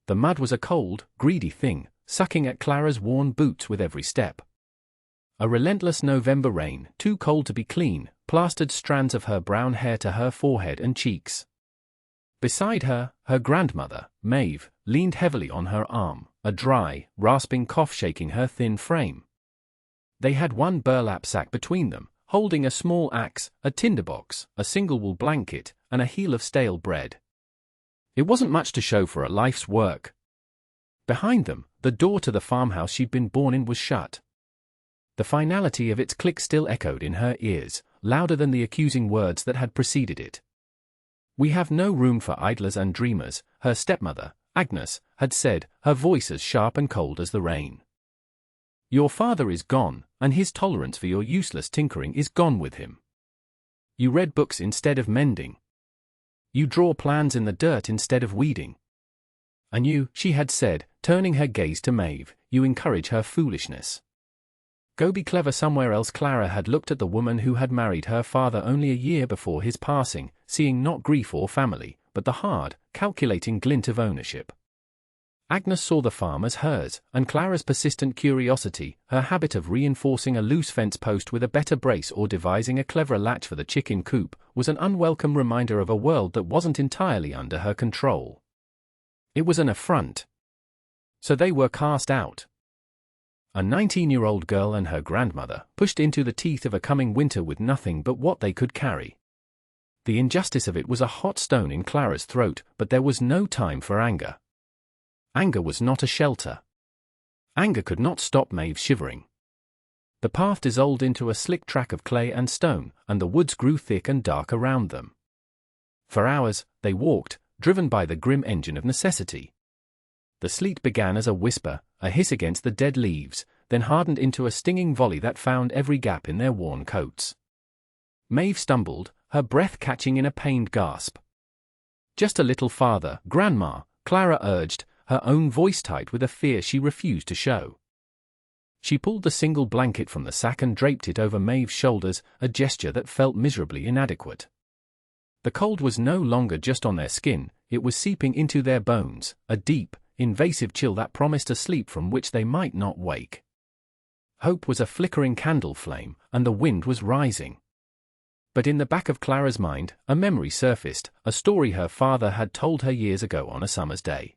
The mud was a cold, greedy thing, sucking at Clara's worn boots with every step. A relentless November rain, too cold to be clean, plastered strands of her brown hair to her forehead and cheeks. Beside her, her grandmother, Maeve, leaned heavily on her arm, a dry, rasping cough shaking her thin frame. They had one burlap sack between them, holding a small axe, a tinderbox, a single wool blanket, and a heel of stale bread. It wasn't much to show for a life's work. Behind them, the door to the farmhouse she'd been born in was shut. The finality of its click still echoed in her ears, louder than the accusing words that had preceded it. "We have no room for idlers and dreamers," her stepmother, Agnes, had said, her voice as sharp and cold as the rain. "Your father is gone, and his tolerance for your useless tinkering is gone with him. You read books instead of mending. You draw plans in the dirt instead of weeding. And you," she had said, turning her gaze to Maeve, "you encourage her foolishness. Go be clever somewhere else." Clara had looked at the woman who had married her father only a year before his passing, seeing not grief or family, but the hard, calculating glint of ownership. Agnes saw the farm as hers, and Clara's persistent curiosity, her habit of reinforcing a loose fence post with a better brace or devising a cleverer latch for the chicken coop, was an unwelcome reminder of a world that wasn't entirely under her control. It was an affront. So they were cast out. A 19-year-old girl and her grandmother, pushed into the teeth of a coming winter with nothing but what they could carry. The injustice of it was a hot stone in Clara's throat, but there was no time for anger. Anger was not a shelter. Anger could not stop Maeve shivering. The path dissolved into a slick track of clay and stone, and the woods grew thick and dark around them. For hours, they walked, driven by the grim engine of necessity. The sleet began as a whisper, a hiss against the dead leaves, then hardened into a stinging volley that found every gap in their worn coats. Maeve stumbled, her breath catching in a pained gasp. "Just a little farther, Grandma," Clara urged, her own voice tight with a fear she refused to show. She pulled the single blanket from the sack and draped it over Maeve's shoulders, a gesture that felt miserably inadequate. The cold was no longer just on their skin, it was seeping into their bones, a deep, invasive chill that promised a sleep from which they might not wake. Hope was a flickering candle flame, and the wind was rising. But in the back of Clara's mind, a memory surfaced, a story her father had told her years ago on a summer's day.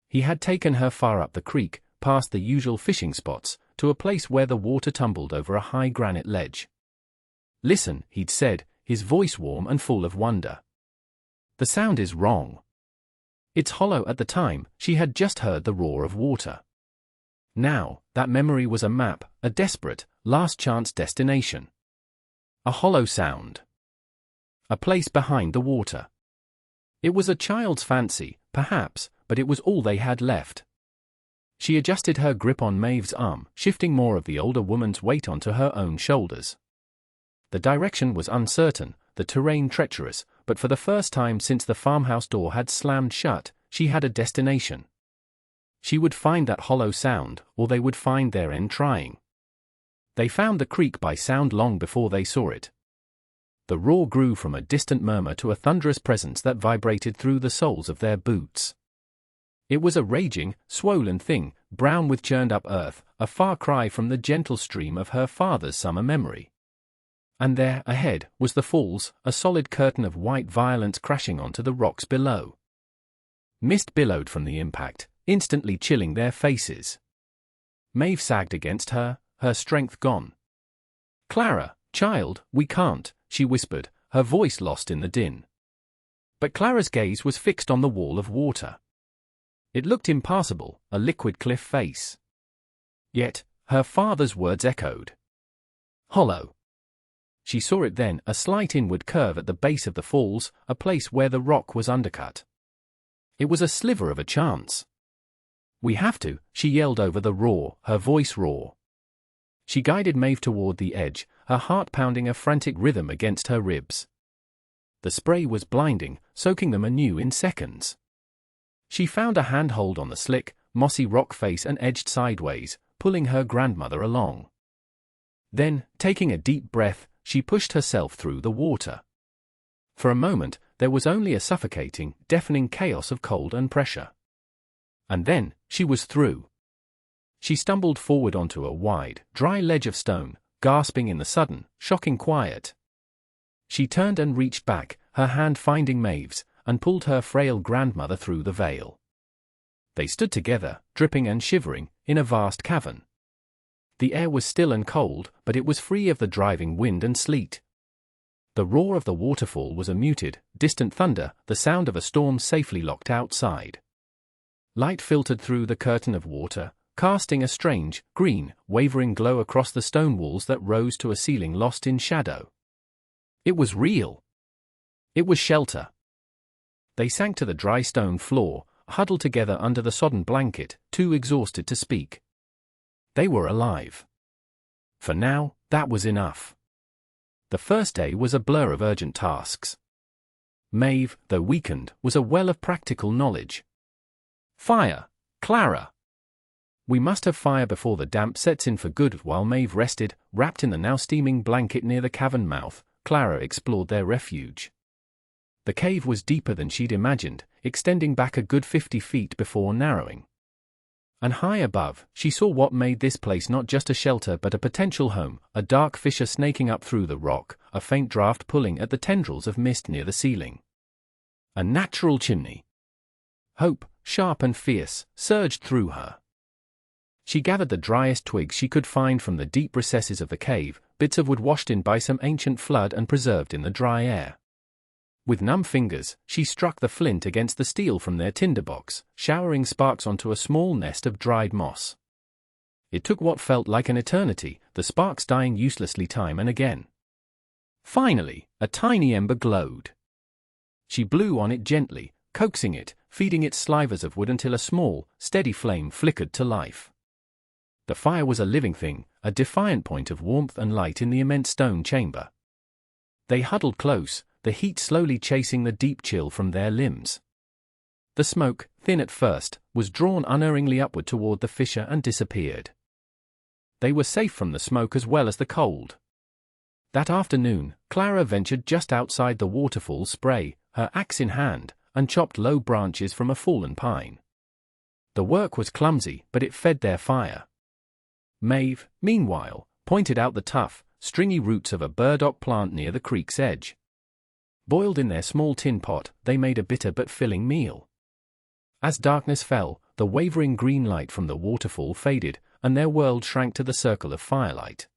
He had taken her far up the creek, past the usual fishing spots, to a place where the water tumbled over a high granite ledge. "Listen," he'd said, his voice warm and full of wonder. "The sound is wrong." It's hollow. At the time, she had just heard the roar of water. Now, that memory was a map, a desperate, last-chance destination. A hollow sound. A place behind the water. It was a child's fancy, perhaps, but it was all they had left. She adjusted her grip on Maeve's arm, shifting more of the older woman's weight onto her own shoulders. The direction was uncertain, the terrain treacherous, but for the first time since the farmhouse door had slammed shut, she had a destination. She would find that hollow sound, or they would find their end trying. They found the creek by sound long before they saw it. The roar grew from a distant murmur to a thunderous presence that vibrated through the soles of their boots. It was a raging, swollen thing, brown with churned-up earth, a far cry from the gentle stream of her father's summer memory. And there, ahead, was the falls, a solid curtain of white violence crashing onto the rocks below. Mist billowed from the impact, instantly chilling their faces. Maeve sagged against her, her strength gone. "Clara, child, we can't," she whispered, her voice lost in the din. But Clara's gaze was fixed on the wall of water. It looked impassable, a liquid cliff face. Yet, her father's words echoed. Hollow. She saw it then, a slight inward curve at the base of the falls, a place where the rock was undercut. It was a sliver of a chance. "We have to," she yelled over the roar, her voice raw. She guided Maeve toward the edge, her heart pounding a frantic rhythm against her ribs. The spray was blinding, soaking them anew in seconds. She found a handhold on the slick, mossy rock face and edged sideways, pulling her grandmother along. Then, taking a deep breath, she pushed herself through the water. For a moment, there was only a suffocating, deafening chaos of cold and pressure. And then, she was through. She stumbled forward onto a wide, dry ledge of stone, gasping in the sudden, shocking quiet. She turned and reached back, her hand finding Maeve's, and pulled her frail grandmother through the veil. They stood together, dripping and shivering, in a vast cavern. The air was still and cold, but it was free of the driving wind and sleet. The roar of the waterfall was a muted, distant thunder, the sound of a storm safely locked outside. Light filtered through the curtain of water, casting a strange, green, wavering glow across the stone walls that rose to a ceiling lost in shadow. It was real. It was shelter. They sank to the dry stone floor, huddled together under the sodden blanket, too exhausted to speak. They were alive. For now, that was enough. The first day was a blur of urgent tasks. Maeve, though weakened, was a well of practical knowledge. Fire, Clara. We must have fire before the damp sets in for good. While Maeve rested, wrapped in the now steaming blanket near the cavern mouth, Clara explored their refuge. The cave was deeper than she'd imagined, extending back a good 50 feet before narrowing. And high above, she saw what made this place not just a shelter but a potential home, a dark fissure snaking up through the rock, a faint draft pulling at the tendrils of mist near the ceiling. A natural chimney. Hope, sharp and fierce, surged through her. She gathered the driest twigs she could find from the deep recesses of the cave, bits of wood washed in by some ancient flood and preserved in the dry air. With numb fingers, she struck the flint against the steel from their tinderbox, showering sparks onto a small nest of dried moss. It took what felt like an eternity, the sparks dying uselessly time and again. Finally, a tiny ember glowed. She blew on it gently, coaxing it, feeding it slivers of wood until a small, steady flame flickered to life. The fire was a living thing, a defiant point of warmth and light in the immense stone chamber. They huddled close, the heat slowly chasing the deep chill from their limbs. The smoke, thin at first, was drawn unerringly upward toward the fissure and disappeared. They were safe from the smoke as well as the cold. That afternoon, Clara ventured just outside the waterfall spray, her axe in hand, and chopped low branches from a fallen pine. The work was clumsy, but it fed their fire. Maeve, meanwhile, pointed out the tough, stringy roots of a burdock plant near the creek's edge. Boiled in their small tin pot, they made a bitter but filling meal. As darkness fell, the wavering green light from the waterfall faded, and their world shrank to the circle of firelight.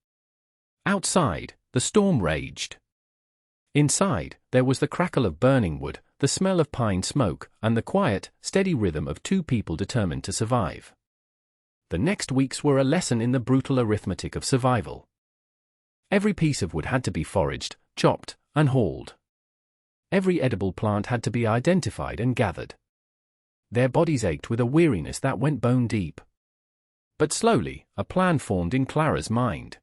Outside, the storm raged. Inside, there was the crackle of burning wood, the smell of pine smoke, and the quiet, steady rhythm of two people determined to survive. The next weeks were a lesson in the brutal arithmetic of survival. Every piece of wood had to be foraged, chopped, and hauled. Every edible plant had to be identified and gathered. Their bodies ached with a weariness that went bone deep. But slowly, a plan formed in Clara's mind.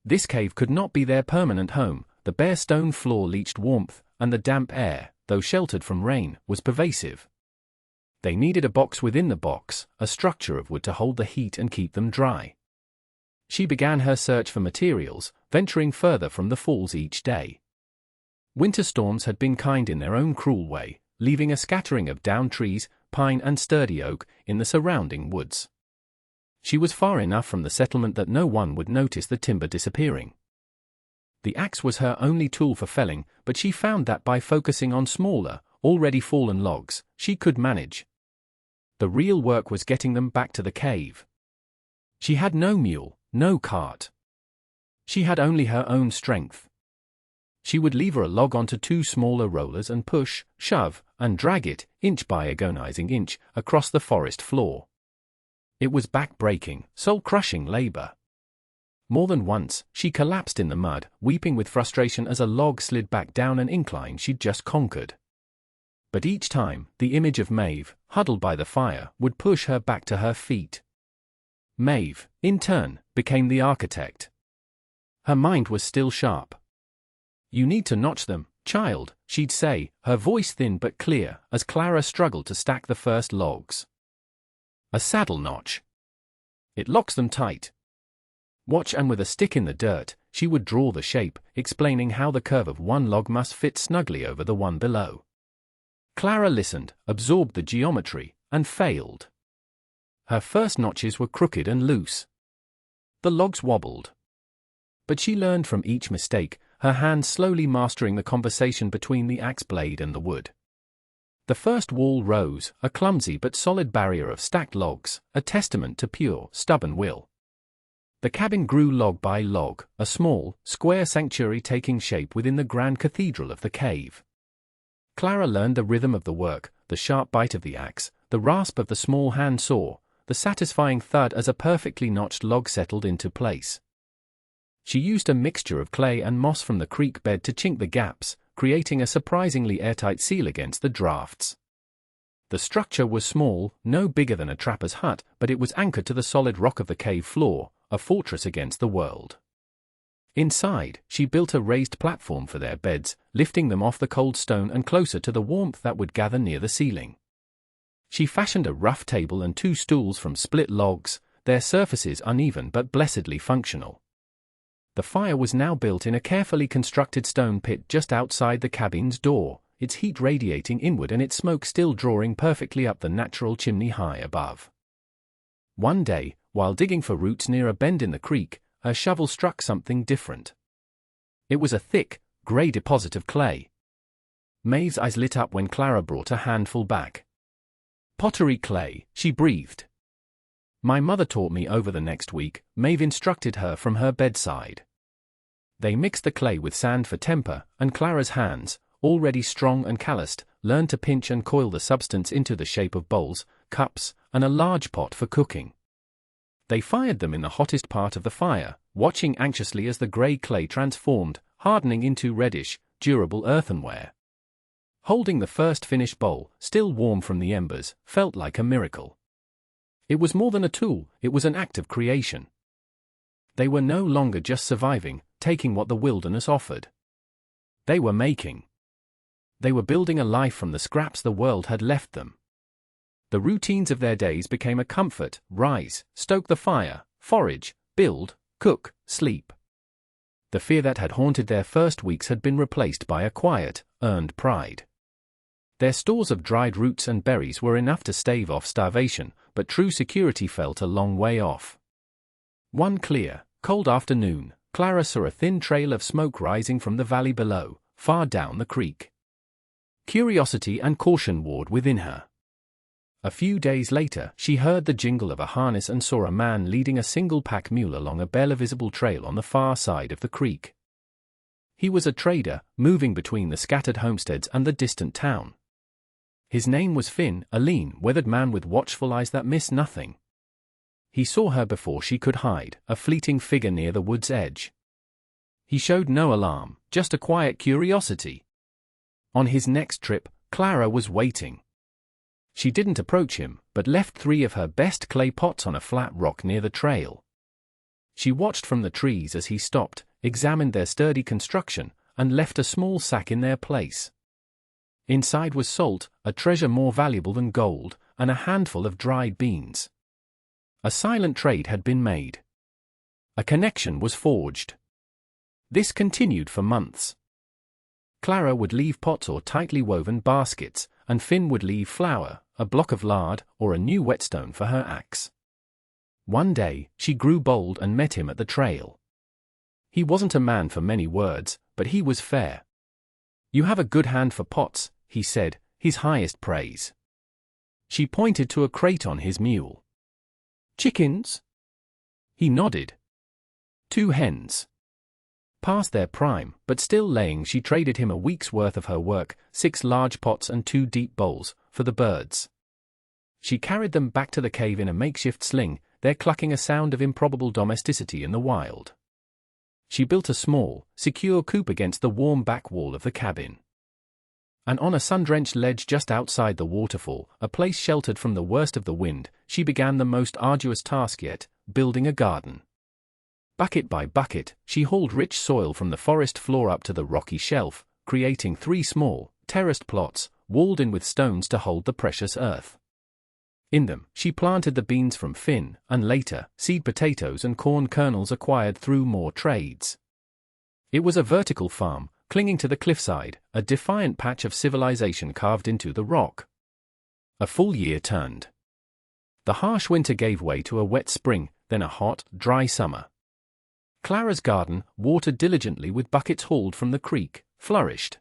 This cave could not be their permanent home. The bare stone floor leached warmth, and the damp air, though sheltered from rain, was pervasive. They needed a box within the box, a structure of wood to hold the heat and keep them dry. She began her search for materials, venturing further from the falls each day. Winter storms had been kind in their own cruel way, leaving a scattering of downed trees, pine and sturdy oak, in the surrounding woods. She was far enough from the settlement that no one would notice the timber disappearing. The axe was her only tool for felling, but she found that by focusing on smaller, already fallen logs, she could manage. The real work was getting them back to the cave. She had no mule, no cart. She had only her own strength. She would lever a log onto two smaller rollers and push, shove, and drag it, inch by agonizing inch, across the forest floor. It was back-breaking, soul-crushing labor. More than once, she collapsed in the mud, weeping with frustration as a log slid back down an incline she'd just conquered. But each time, the image of Maeve, huddled by the fire, would push her back to her feet. Maeve, in turn, became the architect. Her mind was still sharp. "You need to notch them, child," she'd say, her voice thin but clear, as Clara struggled to stack the first logs. "A saddle notch. It locks them tight. Watch," and with a stick in the dirt, she would draw the shape, explaining how the curve of one log must fit snugly over the one below. Clara listened, absorbed the geometry, and failed. Her first notches were crooked and loose. The logs wobbled. But she learned from each mistake, her hands slowly mastering the conversation between the axe blade and the wood. The first wall rose, a clumsy but solid barrier of stacked logs, a testament to pure, stubborn will. The cabin grew log by log, a small, square sanctuary taking shape within the grand cathedral of the cave. Clara learned the rhythm of the work, the sharp bite of the axe, the rasp of the small hand saw, the satisfying thud as a perfectly notched log settled into place. She used a mixture of clay and moss from the creek bed to chink the gaps, creating a surprisingly airtight seal against the drafts. The structure was small, no bigger than a trapper's hut, but it was anchored to the solid rock of the cave floor, a fortress against the world. Inside, she built a raised platform for their beds, lifting them off the cold stone and closer to the warmth that would gather near the ceiling. She fashioned a rough table and 2 stools from split logs, their surfaces uneven but blessedly functional. The fire was now built in a carefully constructed stone pit just outside the cabin's door, its heat radiating inward and its smoke still drawing perfectly up the natural chimney high above. One day, while digging for roots near a bend in the creek, her shovel struck something different. It was a thick, grey deposit of clay. Maeve's eyes lit up when Clara brought a handful back. "Pottery clay," she breathed. "My mother taught me over the next week," Maeve instructed her from her bedside. They mixed the clay with sand for temper, and Clara's hands, already strong and calloused, learned to pinch and coil the substance into the shape of bowls, cups, and a large pot for cooking. They fired them in the hottest part of the fire, watching anxiously as the grey clay transformed, hardening into reddish, durable earthenware. Holding the first finished bowl, still warm from the embers, felt like a miracle. It was more than a tool, it was an act of creation. They were no longer just surviving, taking what the wilderness offered. They were making. They were building a life from the scraps the world had left them. The routines of their days became a comfort: rise, stoke the fire, forage, build, cook, sleep. The fear that had haunted their first weeks had been replaced by a quiet, earned pride. Their stores of dried roots and berries were enough to stave off starvation, but true security felt a long way off. One clear, cold afternoon, Clara saw a thin trail of smoke rising from the valley below, far down the creek. Curiosity and caution warred within her. A few days later, she heard the jingle of a harness and saw a man leading a single pack mule along a barely visible trail on the far side of the creek. He was a trader, moving between the scattered homesteads and the distant town. His name was Finn, a lean, weathered man with watchful eyes that missed nothing. He saw her before she could hide, a fleeting figure near the wood's edge. He showed no alarm, just a quiet curiosity. On his next trip, Clara was waiting. She didn't approach him, but left 3 of her best clay pots on a flat rock near the trail. She watched from the trees as he stopped, examined their sturdy construction, and left a small sack in their place. Inside was salt, a treasure more valuable than gold, and a handful of dried beans. A silent trade had been made. A connection was forged. This continued for months. Clara would leave pots or tightly woven baskets, and Finn would leave flour, a block of lard, or a new whetstone for her axe. One day, she grew bold and met him at the trail. He wasn't a man for many words, but he was fair. "You have a good hand for pots," he said, his highest praise. She pointed to a crate on his mule. "Chickens?" He nodded. 2 hens. Past their prime, but still laying, she traded him a week's worth of her work, 6 large pots and 2 deep bowls, for the birds. She carried them back to the cave in a makeshift sling, their clucking a sound of improbable domesticity in the wild. She built a small, secure coop against the warm back wall of the cabin. And on a sun-drenched ledge just outside the waterfall, a place sheltered from the worst of the wind, she began the most arduous task yet, building a garden. Bucket by bucket, she hauled rich soil from the forest floor up to the rocky shelf, creating 3 small, terraced plots, walled in with stones to hold the precious earth. In them, she planted the beans from Finn, and later, seed potatoes and corn kernels acquired through more trades. It was a vertical farm, clinging to the cliffside, a defiant patch of civilization carved into the rock. A full year turned. The harsh winter gave way to a wet spring, then a hot, dry summer. Clara's garden, watered diligently with buckets hauled from the creek, flourished.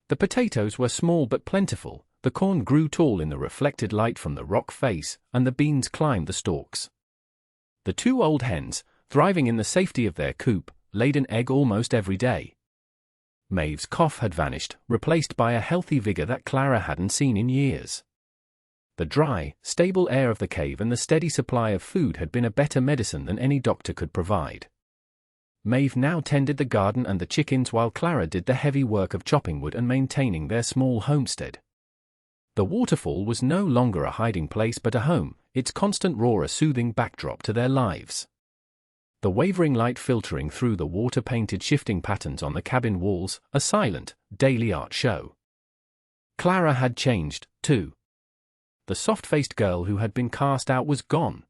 The potatoes were small but plentiful, the corn grew tall in the reflected light from the rock face, and the beans climbed the stalks. The two old hens, thriving in the safety of their coop, laid an egg almost every day. Maeve's cough had vanished, replaced by a healthy vigor that Clara hadn't seen in years. The dry, stable air of the cave and the steady supply of food had been a better medicine than any doctor could provide. Maeve now tended the garden and the chickens while Clara did the heavy work of chopping wood and maintaining their small homestead. The waterfall was no longer a hiding place but a home, its constant roar a soothing backdrop to their lives. The wavering light filtering through the water-painted shifting patterns on the cabin walls, a silent, daily art show. Clara had changed, too. The soft-faced girl who had been cast out was gone.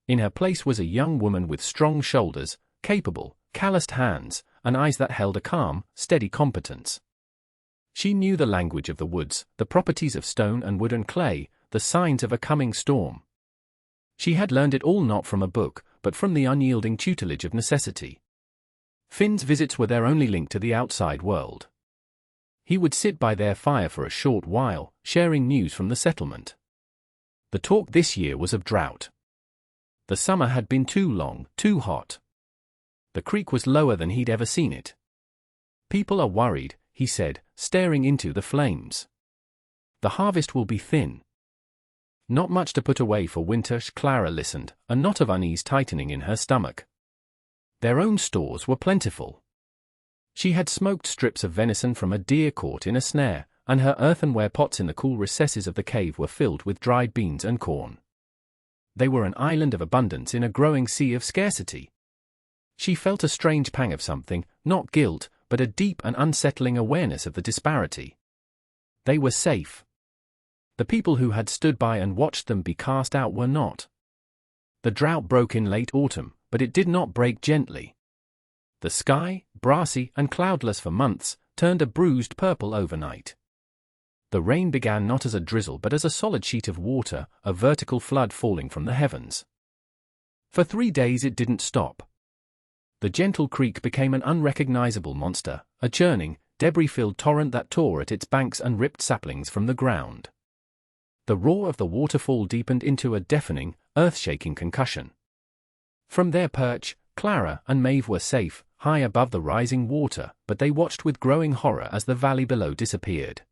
In her place was a young woman with strong shoulders, capable, calloused hands, and eyes that held a calm, steady competence. She knew the language of the woods, the properties of stone and wood and clay, the signs of a coming storm. She had learned it all not from a book, but from the unyielding tutelage of necessity. Finn's visits were their only link to the outside world. He would sit by their fire for a short while, sharing news from the settlement. The talk this year was of drought. The summer had been too long, too hot. The creek was lower than he'd ever seen it. People are worried, he said, staring into the flames. The harvest will be thin. Not much to put away for winter. Clara listened, a knot of unease tightening in her stomach. Their own stores were plentiful. She had smoked strips of venison from a deer caught in a snare, and her earthenware pots in the cool recesses of the cave were filled with dried beans and corn. They were an island of abundance in a growing sea of scarcity. She felt a strange pang of something, not guilt, but a deep and unsettling awareness of the disparity. They were safe. The people who had stood by and watched them be cast out were not. The drought broke in late autumn, but it did not break gently. The sky, brassy and cloudless for months, turned a bruised purple overnight. The rain began not as a drizzle but as a solid sheet of water, a vertical flood falling from the heavens. For 3 days it didn't stop. The gentle creek became an unrecognizable monster, a churning, debris-filled torrent that tore at its banks and ripped saplings from the ground. The roar of the waterfall deepened into a deafening, earth-shaking concussion. From their perch, Clara and Maeve were safe, high above the rising water, but they watched with growing horror as the valley below disappeared.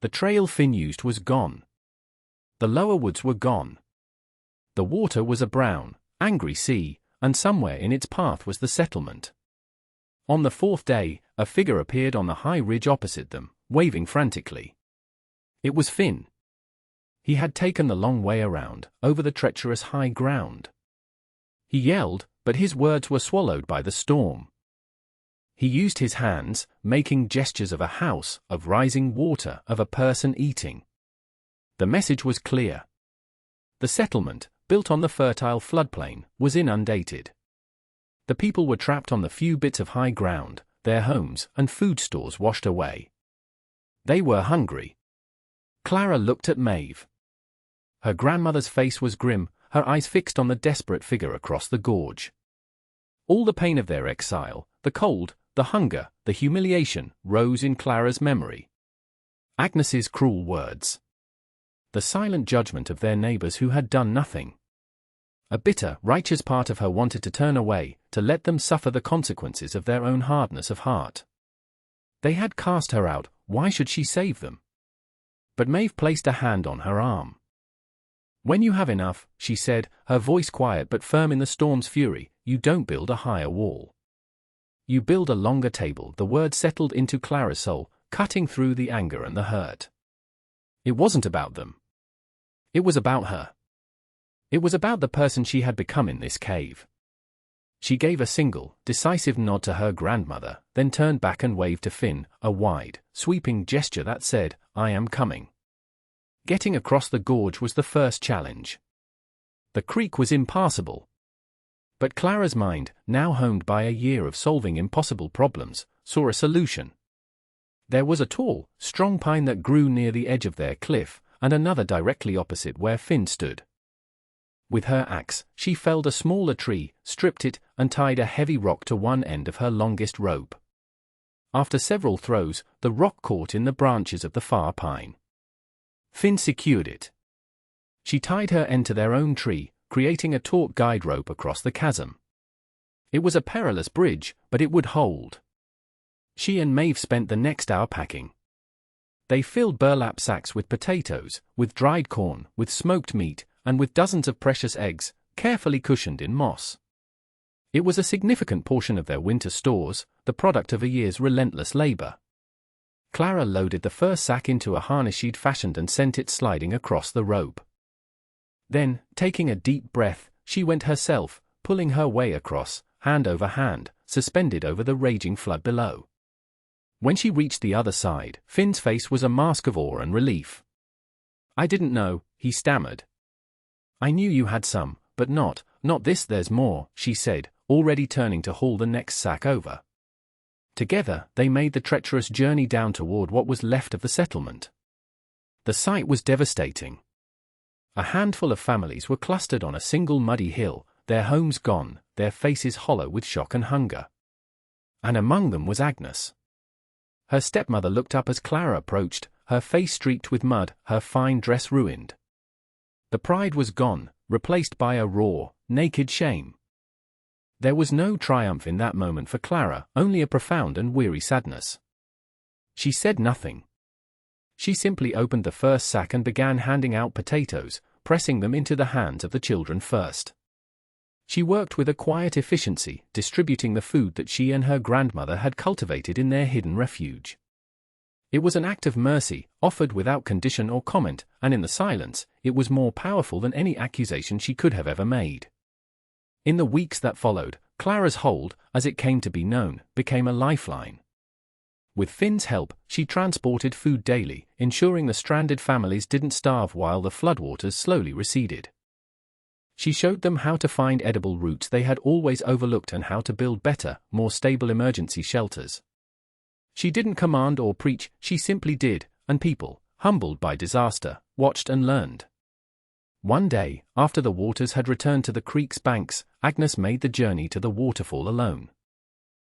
The trail Finn used was gone. The lower woods were gone. The water was a brown, angry sea, and somewhere in its path was the settlement. On the 4th day, a figure appeared on the high ridge opposite them, waving frantically. It was Finn. He had taken the long way around, over the treacherous high ground. He yelled, but his words were swallowed by the storm. He used his hands, making gestures of a house, of rising water, of a person eating. The message was clear. The settlement, built on the fertile floodplain, was inundated. The people were trapped on the few bits of high ground, their homes and food stores washed away. They were hungry. Clara looked at Maeve. Her grandmother's face was grim, her eyes fixed on the desperate figure across the gorge. All the pain of their exile, the cold, the hunger, the humiliation, rose in Clara's memory. Agnes's cruel words. The silent judgment of their neighbors who had done nothing. A bitter, righteous part of her wanted to turn away, to let them suffer the consequences of their own hardness of heart. They had cast her out, why should she save them? But Maeve placed a hand on her arm. When you have enough, she said, her voice quiet but firm in the storm's fury, you don't build a higher wall. You build a longer table. The word settled into Clara's soul, cutting through the anger and the hurt. It wasn't about them. It was about her. It was about the person she had become in this cave. She gave a single, decisive nod to her grandmother, then turned back and waved to Finn, a wide, sweeping gesture that said, I am coming. Getting across the gorge was the first challenge. The creek was impassable. But Clara's mind, now honed by a year of solving impossible problems, saw a solution. There was a tall, strong pine that grew near the edge of their cliff, and another directly opposite where Finn stood. With her axe, she felled a smaller tree, stripped it, and tied a heavy rock to one end of her longest rope. After several throws, the rock caught in the branches of the far pine. Finn secured it. She tied her end to their own tree, creating a taut guide rope across the chasm. It was a perilous bridge, but it would hold. She and Maeve spent the next hour packing. They filled burlap sacks with potatoes, with dried corn, with smoked meat, and with dozens of precious eggs, carefully cushioned in moss. It was a significant portion of their winter stores, the product of a year's relentless labor. Clara loaded the first sack into a harness she'd fashioned and sent it sliding across the rope. Then, taking a deep breath, she went herself, pulling her way across, hand over hand, suspended over the raging flood below. When she reached the other side, Finn's face was a mask of awe and relief. "I didn't know," he stammered. "I knew you had some, but not this. There's more," she said, already turning to haul the next sack over. Together, they made the treacherous journey down toward what was left of the settlement. The sight was devastating. A handful of families were clustered on a single muddy hill, their homes gone, their faces hollow with shock and hunger. And among them was Agnes. Her stepmother looked up as Clara approached, her face streaked with mud, her fine dress ruined. The pride was gone, replaced by a raw, naked shame. There was no triumph in that moment for Clara, only a profound and weary sadness. She said nothing. She simply opened the first sack and began handing out potatoes, pressing them into the hands of the children first. She worked with a quiet efficiency, distributing the food that she and her grandmother had cultivated in their hidden refuge. It was an act of mercy, offered without condition or comment, and in the silence, it was more powerful than any accusation she could have ever made. In the weeks that followed, Clara's hold, as it came to be known, became a lifeline. With Finn's help, she transported food daily, ensuring the stranded families didn't starve while the floodwaters slowly receded. She showed them how to find edible roots they had always overlooked and how to build better, more stable emergency shelters. She didn't command or preach, she simply did, and people, humbled by disaster, watched and learned. One day, after the waters had returned to the creek's banks, Agnes made the journey to the waterfall alone.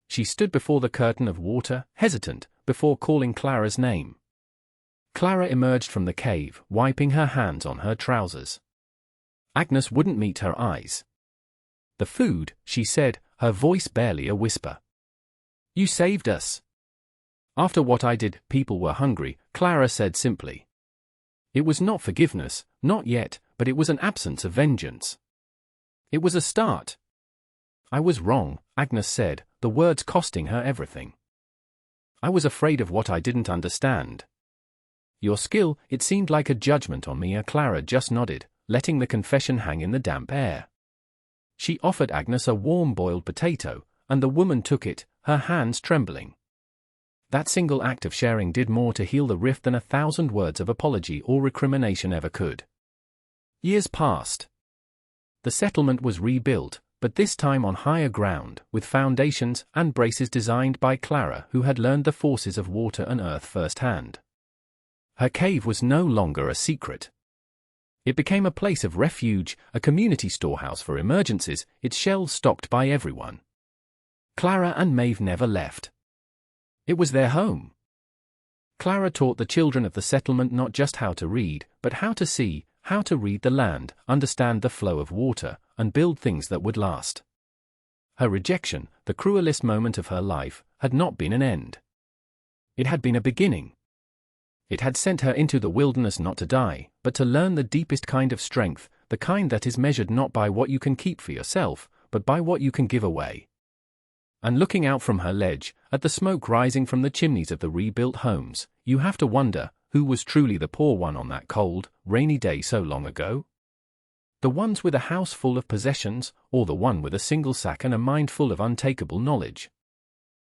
She stood before the curtain of water, hesitant, before calling Clara's name. Clara emerged from the cave, wiping her hands on her trousers. Agnes wouldn't meet her eyes. "The food," she said, her voice barely a whisper. "You saved us." "After what I did, people were hungry," Clara said simply. It was not forgiveness, not yet, but it was an absence of vengeance. It was a start. "I was wrong," Agnes said, the words costing her everything. "I was afraid of what I didn't understand." "Your skill," it seemed like a judgment on me. Clara just nodded, letting the confession hang in the damp air. She offered Agnes a warm boiled potato, and the woman took it, her hands trembling. That single act of sharing did more to heal the rift than 1,000 words of apology or recrimination ever could. Years passed. The settlement was rebuilt, but this time on higher ground, with foundations and braces designed by Clara, who had learned the forces of water and earth firsthand. Her cave was no longer a secret. It became a place of refuge, a community storehouse for emergencies, its shelves stocked by everyone. Clara and Maeve never left. It was their home. Clara taught the children of the settlement not just how to read, but how to see, how to read the land, understand the flow of water, and build things that would last. Her rejection, the cruelest moment of her life, had not been an end. It had been a beginning. It had sent her into the wilderness not to die, but to learn the deepest kind of strength, the kind that is measured not by what you can keep for yourself, but by what you can give away. And looking out from her ledge, at the smoke rising from the chimneys of the rebuilt homes, you have to wonder, who was truly the poor one on that cold, rainy day so long ago? The ones with a house full of possessions, or the one with a single sack and a mind full of untakeable knowledge?